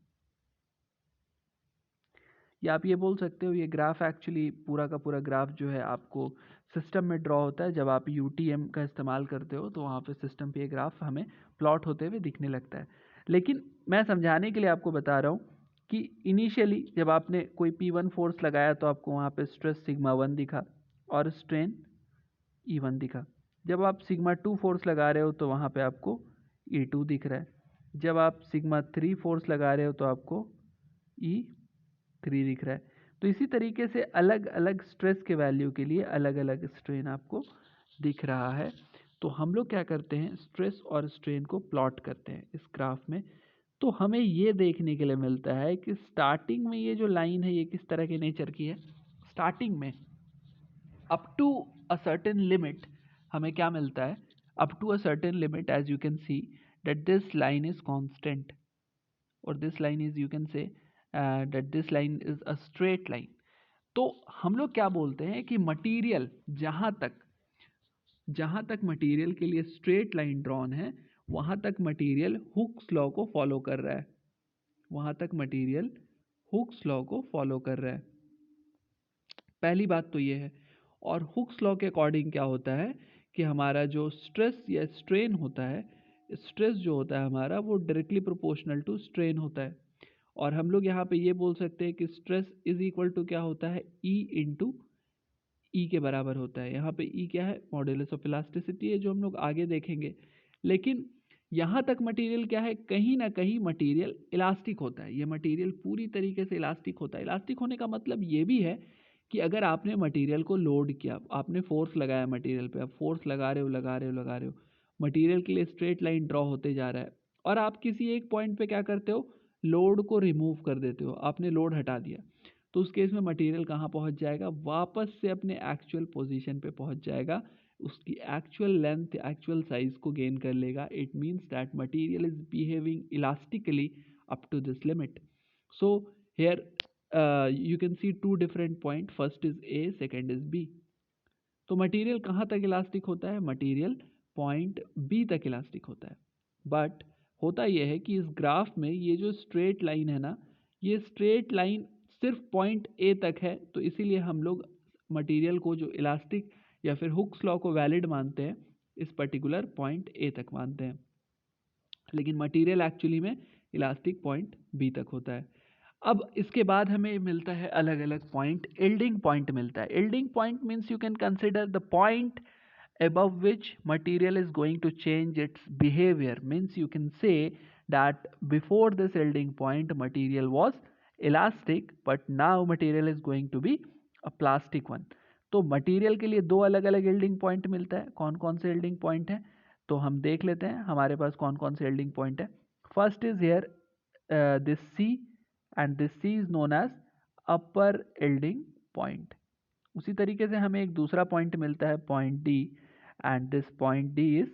या आप ये बोल सकते हो ये ग्राफ एक्चुअली पूरा का पूरा ग्राफ जो है आपको सिस्टम में ड्रॉ होता है। जब आप UTM का इस्तेमाल करते हो तो वहाँ पे सिस्टम पे ये ग्राफ हमें प्लॉट होते हुए दिखने लगता है। लेकिन मैं समझाने के लिए आपको बता रहा हूँ कि इनिशियली जब आपने कोई P1 फोर्स लगाया तो आपको वहाँ पे स्ट्रेस सिग्मा 1 दिखा और स्ट्रेन E1 दिखा। जब आप सिग्मा 2 फोर्स लगा रहे हो तो वहाँ पे आपको E2 दिख रहा है। जब आप सिग्मा 3 फोर्स लगा रहे हो तो आपको E3 दिख रहा है। तो इसी तरीके से अलग अलग स्ट्रेस के वैल्यू के लिए अलग अलग स्ट्रेन आपको दिख रहा है। तो हम लोग क्या करते हैं? स्ट्रेस और स्ट्रेन को प्लॉट करते हैं इस ग्राफ में। तो हमें ये देखने के लिए मिलता है कि स्टार्टिंग में ये जो लाइन है ये किस तरह के नेचर की है। स्टार्टिंग में up to a certain limit हमें क्या मिलता है? Up to a certain limit as you can see that this line is constant, और this line is you can say that this line is a straight line. तो हम लोग क्या बोलते हैं कि मटेरियल जहां तक मटेरियल के लिए स्ट्रेट लाइन ड्रॉन है वहां तक मटेरियल हुक्स लॉ को फॉलो कर रहा है। पहली बात तो ये है। और हुक्स लॉ के अकॉर्डिंग क्या होता है कि हमारा जो स्ट्रेस या स्ट्रेन होता है, स्ट्रेस जो होता है हमारा वो डायरेक्टली प्रोपोर्शनल टू स्ट्रेन होता है। और हम लोग यहाँ पे ये बोल सकते हैं कि स्ट्रेस इज इक्वल टू क्या होता है? E इंटू ई के बराबर होता है। यहाँ पे ई क्या है? मॉड्यूलस ऑफ इलास्टिसिटी है, जो हम लोग आगे देखेंगे। लेकिन यहाँ तक मटेरियल क्या है? कहीं ना कहीं मटेरियल इलास्टिक होता है। ये मटेरियल पूरी तरीके से इलास्टिक होता है। इलास्टिक होने का मतलब ये भी है कि अगर आपने मटेरियल को लोड किया, आपने फोर्स लगाया मटेरियल पे, आप फोर्स लगा रहे हो, मटेरियल के लिए स्ट्रेट लाइन ड्रॉ होते जा रहा है, और आप किसी एक पॉइंट पे क्या करते हो? लोड को रिमूव कर देते हो, आपने लोड हटा दिया। तो उस केस में मटेरियल कहाँ पहुँच जाएगा? वापस से अपने एक्चुअल पोजीशन पे पहुँच जाएगा। उसकी एक्चुअल लेंथ, एक्चुअल साइज को गेन कर लेगा। It means that material is behaving elastically up to this limit. So here you can see two different point, first is A, second is B। तो मटेरियल कहाँ तक इलास्टिक होता है? मटेरियल पॉइंट B तक इलास्टिक होता है। बट होता यह है कि इस ग्राफ में ये जो स्ट्रेट लाइन है ना, ये स्ट्रेट लाइन सिर्फ पॉइंट A तक है। तो इसीलिए हम लोग मटेरियल को जो इलास्टिक या फिर हुक्स लॉ को वैलिड मानते हैं, इस पर्टिकुलर पॉइंट A तक मानते हैं। लेकिन मटेरियल एक्चुअली में इलास्टिक पॉइंट बी तक होता है। अब इसके बाद हमें मिलता है अलग अलग पॉइंट, यील्डिंग पॉइंट मिलता है। Yielding point means you can consider the point above which material is going to change its behavior, means you can say that before this yielding point material was elastic but now material is going to be a plastic one। तो मटेरियल के लिए दो अलग अलग यील्डिंग पॉइंट मिलता है। कौन कौन से यील्डिंग पॉइंट है तो हम देख लेते हैं हमारे पास कौन कौन से यील्डिंग पॉइंट है। First is here this C, and this C is known as upper yielding point. उसी तरीके से हमें एक दूसरा पॉइंट मिलता है point D, and this point D is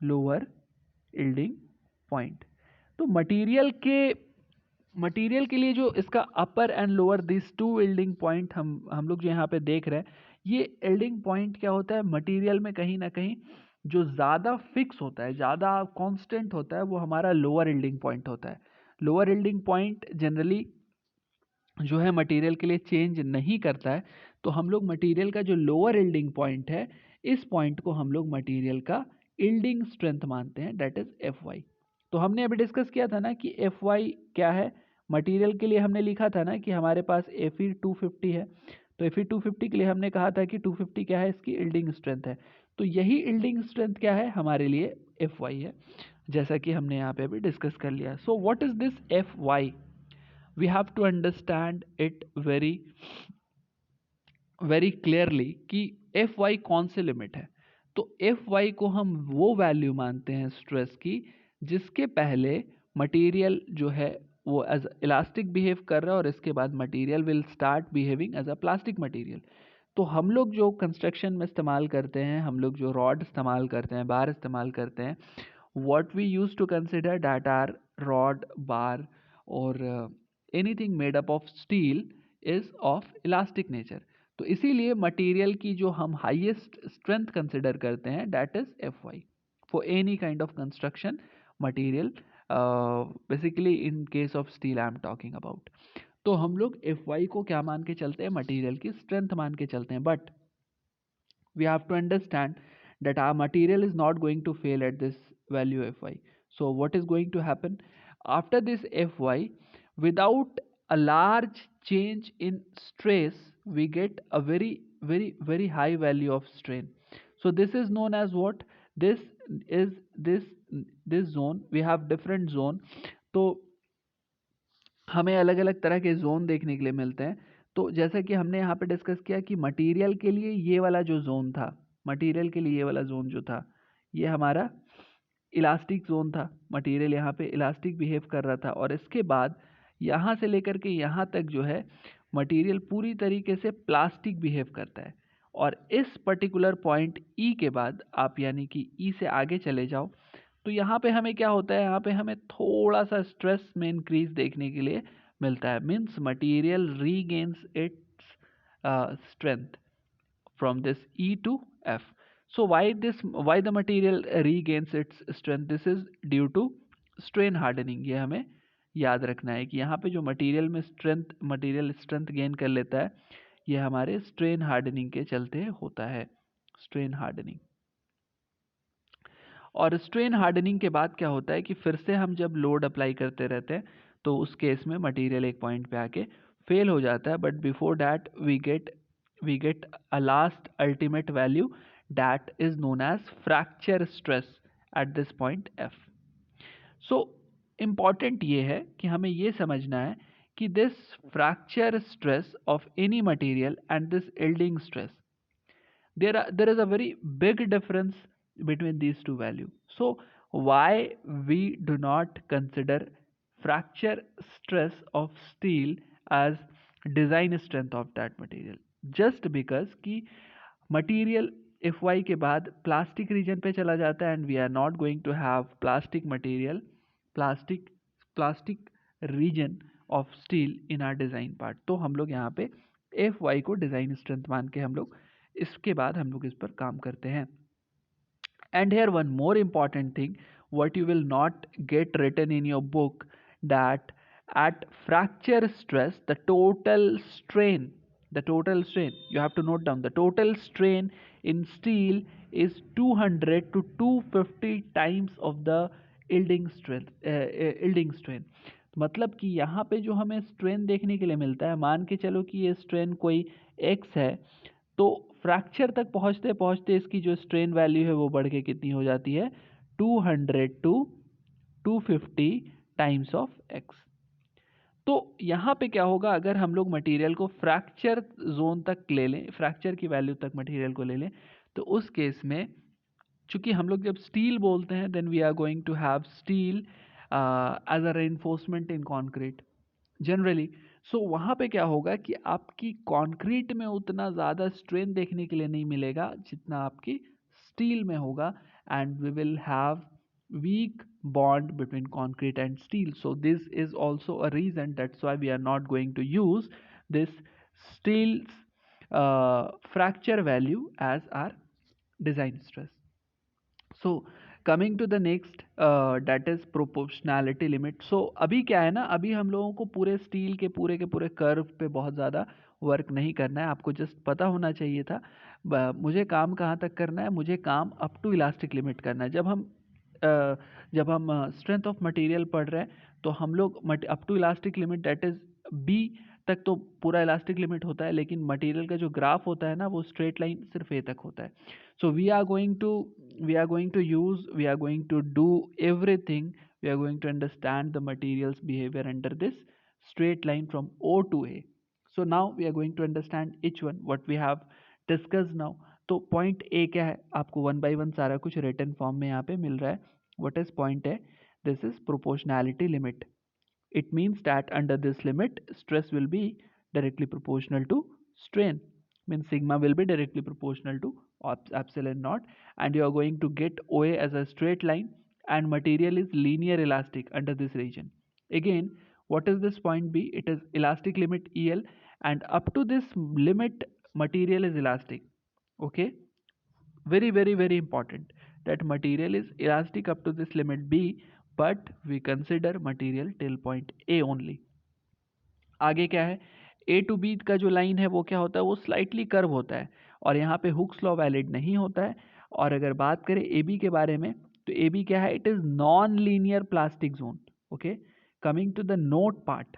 lower yielding point। तो मटेरियल के लिए जो इसका upper and lower this two yielding point हम लोग जो यहाँ पे देख रहे हैं, ये यील्डिंग पॉइंट क्या होता है मटेरियल में कहीं ना कहीं जो ज़्यादा फिक्स होता है, ज़्यादा कांस्टेंट होता है, वो हमारा लोअर यील्डिंग पॉइंट होता है। लोअर यील्डिंग पॉइंट जनरली जो है मटेरियल के लिए चेंज नहीं करता है। तो हम लोग मटेरियल का जो लोअर यील्डिंग पॉइंट है, इस पॉइंट को हम लोग मटेरियल का यील्डिंग स्ट्रेंथ मानते हैं, दैट इज एफ वाई। तो हमने अभी डिस्कस किया था ना कि एफ वाई क्या है। मटेरियल के लिए हमने लिखा था ना कि हमारे पास एफ ई 250 है, तो एफ ई 250 के लिए हमने कहा था कि 250 क्या है, इसकी यील्डिंग स्ट्रेंथ है। तो यही यील्डिंग स्ट्रेंथ क्या है हमारे लिए, एफ वाई है, जैसा कि हमने यहाँ पे अभी डिस्कस कर लिया। So what is this F Y, we have to understand it very clearly कि एफ वाई कौन से लिमिट है। तो एफ वाई को हम वो वैल्यू मानते हैं स्ट्रेस की जिसके पहले मटेरियल जो है वो एज इलास्टिक बिहेव कर रहा है और इसके बाद material will start behaving as a plastic material. तो हम लोग जो कंस्ट्रक्शन में इस्तेमाल करते हैं, हम लोग जो रॉड इस्तेमाल करते हैं, बार इस्तेमाल करते हैं, what we used to consider that are rod, bar or anything made up of steel is of elastic nature। तो इसीलिए मटेरियल की जो हम हाईएस्ट स्ट्रेंथ कंसिडर करते हैं that is F Y for any kind of construction material, basically in case of steel I am talking about. तो हम लोग एफ वाई को क्या मान के चलते हैं, मटेरियल की स्ट्रेंथ मान के चलते हैं। But we have to understand that our material is not going to fail at this value fy। So what is going to happen after this fy, without a large change in stress we get a very high value of strain। So this is known as what, this is this zone, we have different zone। तो हमें अलग अलग तरह के जोन देखने के लिए मिलते हैं। तो जैसा कि हमने यहाँ पे डिस्कस किया कि मटेरियल के लिए ये वाला जो जोन था, मटेरियल के लिए ये वाला जोन जो था, ये हमारा इलास्टिक जोन था। मटेरियल यहाँ पे इलास्टिक बिहेव कर रहा था और इसके बाद यहाँ से लेकर के यहाँ तक जो है मटेरियल पूरी तरीके से प्लास्टिक बिहेव करता है। और इस पर्टिकुलर पॉइंट ई के बाद आप यानी कि ई से आगे चले जाओ तो यहाँ पे हमें क्या होता है, यहाँ पे हमें थोड़ा सा स्ट्रेस में इंक्रीज देखने के लिए मिलता है। Means material regains its strength from this E to F. So why the material regains its strength, this is due to strain hardening. ये हमें याद रखना है कि यहाँ पे जो मटेरियल स्ट्रेंथ गेन कर लेता है, ये हमारे स्ट्रेन हार्डनिंग के चलते होता है, स्ट्रेन हार्डनिंग। और स्ट्रेन हार्डनिंग के बाद क्या होता है कि फिर से हम जब लोड अप्लाई करते रहते हैं तो उस केस में मटेरियल एक पॉइंट पे आके फेल हो जाता है। But before that we get a last ultimate value that is known as fracture stress at this point F. So important ये है कि हमें ये समझना है कि this fracture stress of any material and this yielding stress, there is a very big difference between these two values। So why we do not consider fracture stress of steel as design strength of that material, just because कि material fy के बाद plastic region पे चला जाता है and we are not going to have plastic material, plastic region of steel in our design part। तो हम लोग यहाँ पे fy को डिज़ाइन स्ट्रेंथ मान के हम लोग इसके बाद हम लोग इस पर काम करते हैं। And here one more important thing what you will not get written in your book, that at fracture stress the total strain you have to note down, the total strain in steel is 200 to 250 times of the yielding strain. मतलब कि यहाँ पे जो हमें स्ट्रेन देखने के लिए मिलता है, मान के चलो कि ये स्ट्रेन कोई x है, तो फ्रैक्चर तक पहुँचते पहुँचते इसकी जो स्ट्रेन वैल्यू है वो बढ़ के कितनी हो जाती है, 200 टू 250 टाइम्स ऑफ x। तो यहाँ पे क्या होगा, अगर हम लोग मटेरियल को फ्रैक्चर जोन तक ले लें, फ्रैक्चर की वैल्यू तक मटेरियल को ले लें, तो उस केस में चूंकि हम लोग जब स्टील बोलते हैं, then we are going to have steel as a reinforcement in concrete generally. So वहाँ पे क्या होगा कि आपकी कॉन्क्रीट में उतना ज़्यादा स्ट्रेन देखने के लिए नहीं मिलेगा जितना आपकी स्टील में होगा, and we will have weak bond between concrete and steel. So this is also a reason, that's why we are not going to use this steel's fracture value as our design stress. So coming to the next that is proportionality limit. So अभी क्या है ना, अभी हम लोगों को पूरे स्टील के पूरे कर्व पे बहुत ज़्यादा वर्क नहीं करना है, आपको जस्ट पता होना चाहिए था मुझे काम कहाँ तक करना है, मुझे काम अप टू इलास्टिक लिमिट करना है। जब हम स्ट्रेंथ ऑफ मटेरियल पढ़ रहे हैं तो हम लोग up to elastic limit that is B तक तो पूरा इलास्टिक लिमिट होता है, लेकिन मटेरियल का जो ग्राफ होता है ना वो स्ट्रेट लाइन सिर्फ ए तक होता है। So we are going to do everything, we are going to understand the material's behaviour under this straight line from O to A. So now we are going to understand each one what we have discussed now. तो पॉइंट ए क्या है, आपको वन बाय वन सारा कुछ रिटन फॉर्म में यहाँ पे मिल रहा है। What is point A, this is proportionality limit. It means that under this limit stress will be directly proportional to strain, means sigma will be directly proportional to epsilon naught, and you are going to get OA as a straight line and material is linear elastic under this region. Again, what is this point B? It is elastic limit EL, and up to this limit material is elastic. Okay, very important that material is elastic up to this limit B, but we consider material till point A only. आगे क्या है, ए टू बी का जो लाइन है वो क्या होता है, वो स्लाइटली कर्व होता है और यहाँ पे हुक्स लॉ वैलिड नहीं होता है। और अगर बात करें ए बी के बारे में, तो ए बी क्या है, it is non linear plastic zone. Okay, coming to the note part,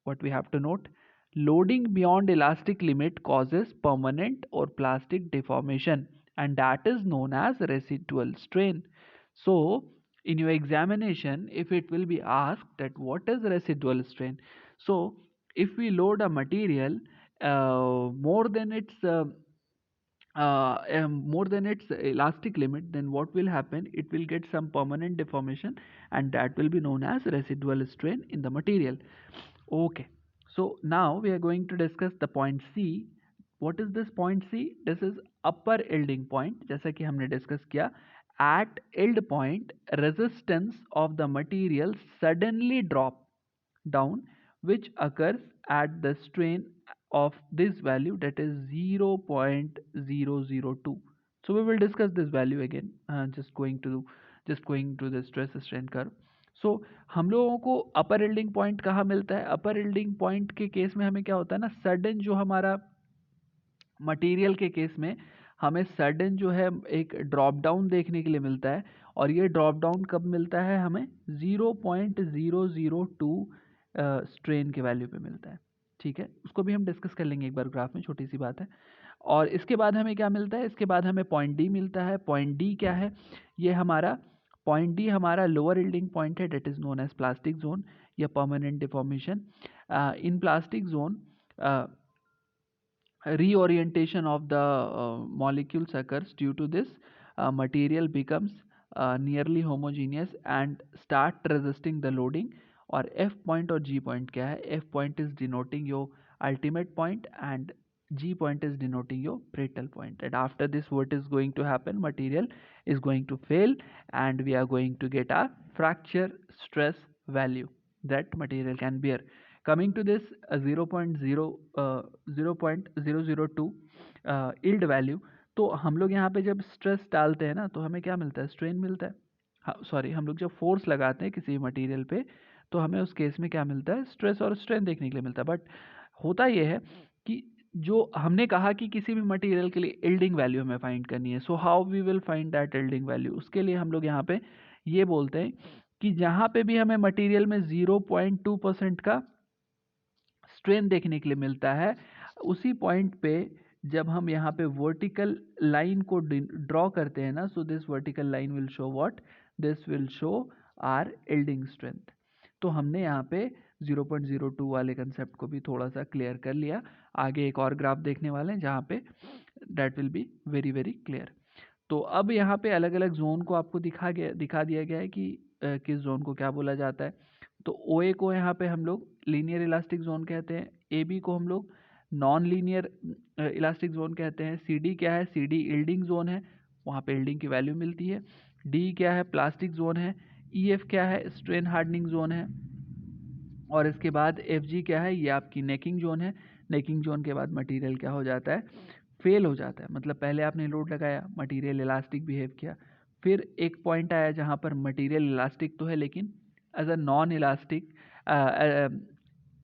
what we have to note, loading beyond elastic limit causes permanent or plastic deformation, and that is known as residual strain. So in your examination, if it will be asked that what is residual strain, so if we load a material more than its elastic limit, then what will happen, it will get some permanent deformation, and that will be known as residual strain in the material. Okay, so now we are going to discuss the point C. What is this point C? This is upper yielding point. जैसा कि हमने discuss किया, at yield point resistance of the material suddenly drop down, which occurs at the strain of this value, that is 0.002. So we will discuss this value again, just going to the stress strain curve. सो हम लोगों को अपर यील्डिंग पॉइंट कहाँ मिलता है, अपर यील्डिंग पॉइंट के केस में हमें क्या होता है ना, सडन जो हमारा मटेरियल के केस में हमें सडन जो है एक ड्रॉप डाउन देखने के लिए मिलता है, और ये ड्रॉप डाउन कब मिलता है, हमें 0.002 स्ट्रेन के वैल्यू पे मिलता है। ठीक है, उसको भी हम डिस्कस कर लेंगे एक बार ग्राफ में, छोटी सी बात है। और इसके बाद हमें क्या मिलता है, इसके बाद हमें पॉइंट डी मिलता है। पॉइंट डी क्या है, ये हमारा पॉइंट डी हमारा लोअर यील्डिंग पॉइंट है, that is known as plastic zone या permanent deformation. In plastic zone reorientation of the molecules occurs. Due to this, material becomes nearly homogeneous and start resisting the loading. और F point और G point क्या है, F point is denoting your ultimate point and G point is denoting your brittle point. And after this, what is going to happen, material is going to fail and we are going to get a fracture stress value that material can bear. Coming to this 0.002 yield value, तो हम लोग यहाँ पे जब स्ट्रेस डालते हैं ना तो हमें क्या मिलता है, स्ट्रेन मिलता है। सॉरी, हम लोग जब फोर्स लगाते हैं किसी मटेरियल पे तो हमें उस केस में क्या मिलता है, स्ट्रेस और स्ट्रेन देखने के लिए मिलता है। बट होता ये है कि जो हमने कहा कि किसी भी मटेरियल के लिए यील्डिंग वैल्यू हमें फाइंड करनी है, so how we will find that yielding value, उसके लिए हम लोग यहाँ पे ये बोलते हैं कि जहाँ पे भी हमें मटेरियल में 0.2% का स्ट्रेन देखने के लिए मिलता है, उसी पॉइंट पे जब हम यहाँ पे वर्टिकल लाइन को ड्रॉ करते हैं ना, so this vertical line will show what, this will show our yielding strength. तो हमने यहाँ पे 0.02 वाले कंसेप्ट को भी थोड़ा सा क्लियर कर लिया। आगे एक और ग्राफ देखने वाले हैं जहाँ पे that will be very very clear. तो अब यहाँ पे अलग अलग जोन को आपको दिखा दिया गया है कि किस जोन को क्या बोला जाता है। तो ओ ए को यहाँ पे हम लोग लीनियर इलास्टिक जोन कहते हैं, ए बी को हम लोग नॉन लीनियर इलास्टिक जोन कहते हैं, सी डी क्या है, सी डी यील्डिंग जोन है, वहाँ पे यील्डिंग की वैल्यू मिलती है, डी क्या है, प्लास्टिक जोन है, ई एफ क्या है, स्ट्रेन हार्डनिंग जोन है, और इसके बाद एफ जी क्या है, ये आपकी नेकिंग जोन है। नेकिंग जोन के बाद मटेरियल क्या हो जाता है, फेल हो जाता है, मतलब पहले आपने लोड लगाया, मटेरियल इलास्टिक बिहेव किया, फिर एक पॉइंट आया जहाँ पर मटेरियल इलास्टिक तो है लेकिन as a non elastic,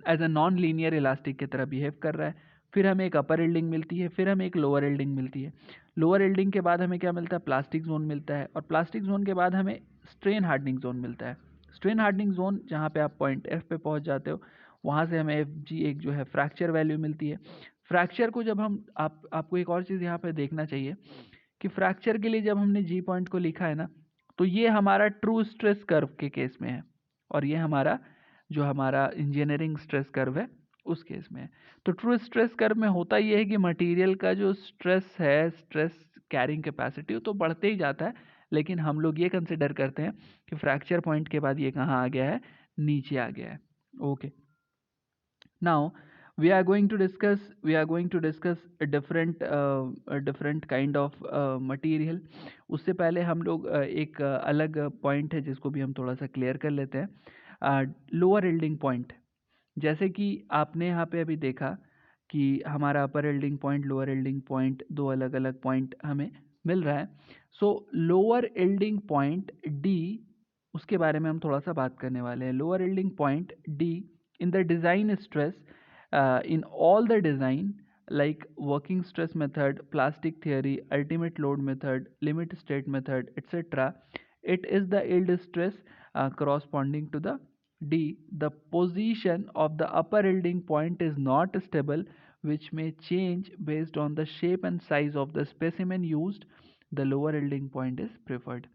as a non linear elastic की तरह बिहेव कर रहा है। फिर हमें एक अपर यील्डिंग मिलती है, फिर हमें एक लोअर यील्डिंग मिलती है। लोअर यील्डिंग के बाद हमें क्या मिलता है, प्लास्टिक जोन मिलता है, और प्लास्टिक जोन के बाद हमें स्ट्रेन हार्डनिंग जोन मिलता है। स्ट्रेन हार्डनिंग जोन जहाँ पे आप पॉइंट एफ पे पहुँच जाते हो, वहाँ से हमें एफ जी एक जो है फ्रैक्चर वैल्यू मिलती है। फ्रैक्चर को जब हम आपको एक और चीज़ यहाँ पे देखना चाहिए कि फ्रैक्चर के लिए जब हमने जी पॉइंट को लिखा है ना, तो ये हमारा ट्रू स्ट्रेस कर्व के केस में है, और ये हमारा जो हमारा इंजीनियरिंग स्ट्रेस कर्व है उस केस में है। तो ट्रू स्ट्रेस कर्व में होता ये है कि मटेरियल का जो स्ट्रेस है, स्ट्रेस कैरिंग कैपेसिटी, तो बढ़ते ही जाता है, लेकिन हम लोग ये कंसिडर करते हैं कि फ्रैक्चर पॉइंट के बाद ये कहाँ आ गया है, नीचे आ गया है। Okay, now we are going to discuss a different kind of material. उससे पहले हम लोग एक अलग पॉइंट है जिसको भी हम थोड़ा सा क्लियर कर लेते हैं, लोअर यील्डिंग पॉइंट। जैसे कि आपने यहाँ पे अभी देखा कि हमारा upper yielding point, lower yielding point, दो अलग अलग पॉइंट हमें मिल रहा है। So lower yielding point D, उसके बारे में हम थोड़ा सा बात करने वाले हैं। Lower yielding point D in the design stress, in all the design like working stress method, plastic theory, ultimate load method, limit state method, etc., it is the yield stress corresponding to the D. The position of the upper yielding point is not stable, which may change based on the shape and size of the specimen used. The lower yielding point is preferred.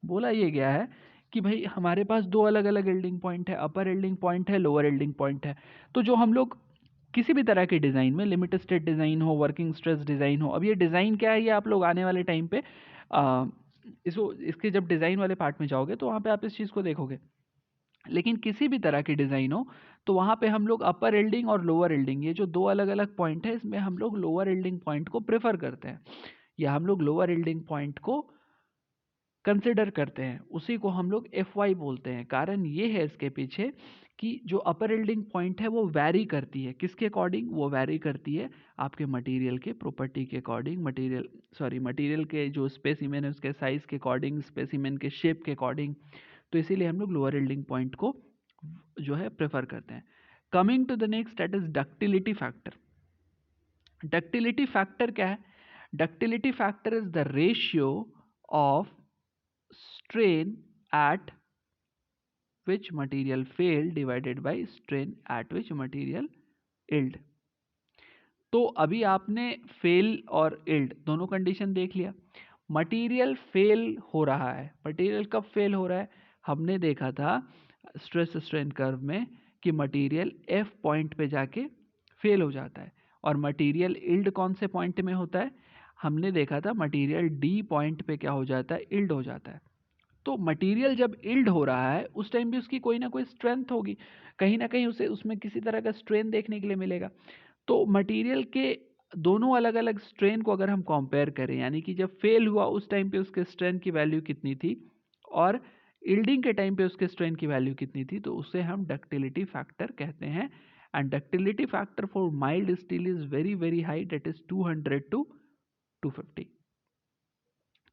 बोला ये गया है कि भाई हमारे पास दो अलग अलग यील्डिंग पॉइंट है, अपर यील्डिंग पॉइंट है, लोअर यील्डिंग पॉइंट है। तो जो हम लोग किसी भी तरह के डिज़ाइन में, लिमिट स्टेट डिज़ाइन हो, वर्किंग स्ट्रेस डिज़ाइन हो, अब ये डिज़ाइन क्या है, ये आप लोग आने वाले टाइम पे इसके जब डिज़ाइन वाले पार्ट में जाओगे तो वहाँ पे आप इस चीज़ को देखोगे। लेकिन किसी भी तरह की डिज़ाइन हो तो वहाँ पे हम लोग अपर यील्डिंग और लोअर यील्डिंग, ये जो दो अलग अलग पॉइंट है, इसमें हम लोग लोअर यील्डिंग पॉइंट को प्रेफर करते हैं, या हम लोग लोअर यील्डिंग पॉइंट को कंसिडर करते हैं, उसी को हम लोग एफ वाई बोलते हैं। कारण ये है इसके पीछे कि जो अपर यील्डिंग पॉइंट है वो वैरी करती है, किसके अकॉर्डिंग, वो वैरी करती है आपके मटेरियल के प्रॉपर्टी के अकॉर्डिंग, मटेरियल के जो स्पेसिमेन है उसके साइज के अकॉर्डिंग, स्पेसिमेन के शेप के अकॉर्डिंग। तो इसीलिए हम लोग लोअर यील्डिंग पॉइंट को जो है प्रेफर करते हैं। Coming to the next, that is ductility factor. Ductility factor क्या है? Ductility factor is the ratio of strain at which material failed divided by strain at which material yield. तो अभी आपने फेल और इल्ड दोनों कंडीशन देख लिया। मटेरियल फेल हो रहा है, मटेरियल कब फेल हो रहा है? हमने देखा था स्ट्रेस स्ट्रेन कर्व में कि मटेरियल एफ पॉइंट पे जाके फेल हो जाता है, और मटेरियल इल्ड कौन से पॉइंट में होता है? हमने देखा था मटेरियल डी पॉइंट पे क्या हो जाता है, इल्ड हो जाता है। तो मटेरियल जब इल्ड हो रहा है उस टाइम भी उसकी कोई ना कोई स्ट्रेंथ होगी, कहीं ना कहीं उसे उसमें किसी तरह का स्ट्रेन देखने के लिए मिलेगा। तो मटेरियल के दोनों अलग अलग स्ट्रेन को अगर हम कंपेयर करें, यानी कि जब फेल हुआ उस टाइम पे उसके स्ट्रेन की वैल्यू कितनी थी और इल्डिंग के टाइम पे उसके स्ट्रेन की वैल्यू कितनी थी, तो उसे हम डक्टिलिटी फैक्टर कहते हैं। And ductility factor for mild steel is very very high, that is 200 to 250।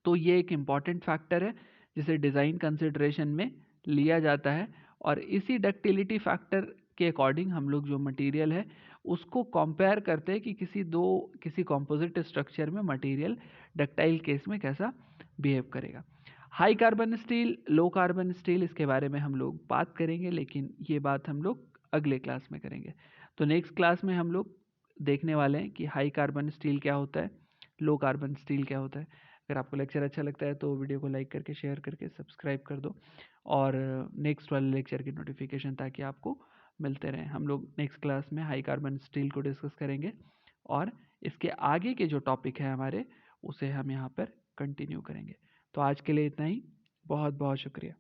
तो ये एक इम्पॉर्टेंट फैक्टर है जिसे डिज़ाइन कंसिडरेशन में लिया जाता है, और इसी डक्टिलिटी फैक्टर के अकॉर्डिंग हम लोग जो मटेरियल है उसको कंपेयर करते हैं कि किसी कंपोजिट स्ट्रक्चर में मटेरियल डक्टाइल केस में कैसा बिहेव करेगा। High carbon steel, low carbon steel, इसके बारे में हम लोग बात करेंगे, लेकिन ये बात हम लोग अगले क्लास में करेंगे। तो नेक्स्ट क्लास में हम लोग देखने वाले हैं कि हाई कार्बन स्टील क्या होता है, लो कार्बन स्टील क्या होता है। अगर आपको लेक्चर अच्छा लगता है तो वीडियो को लाइक करके, शेयर करके, सब्सक्राइब कर दो, और नेक्स्ट वाले लेक्चर की नोटिफिकेशन ताकि आपको मिलते रहें। हम लोग नेक्स्ट क्लास में हाई कार्बन स्टील को डिस्कस करेंगे, और इसके आगे के जो टॉपिक है हमारे, उसे हम यहाँ पर कंटिन्यू करेंगे। तो आज के लिए इतना ही। बहुत बहुत शुक्रिया।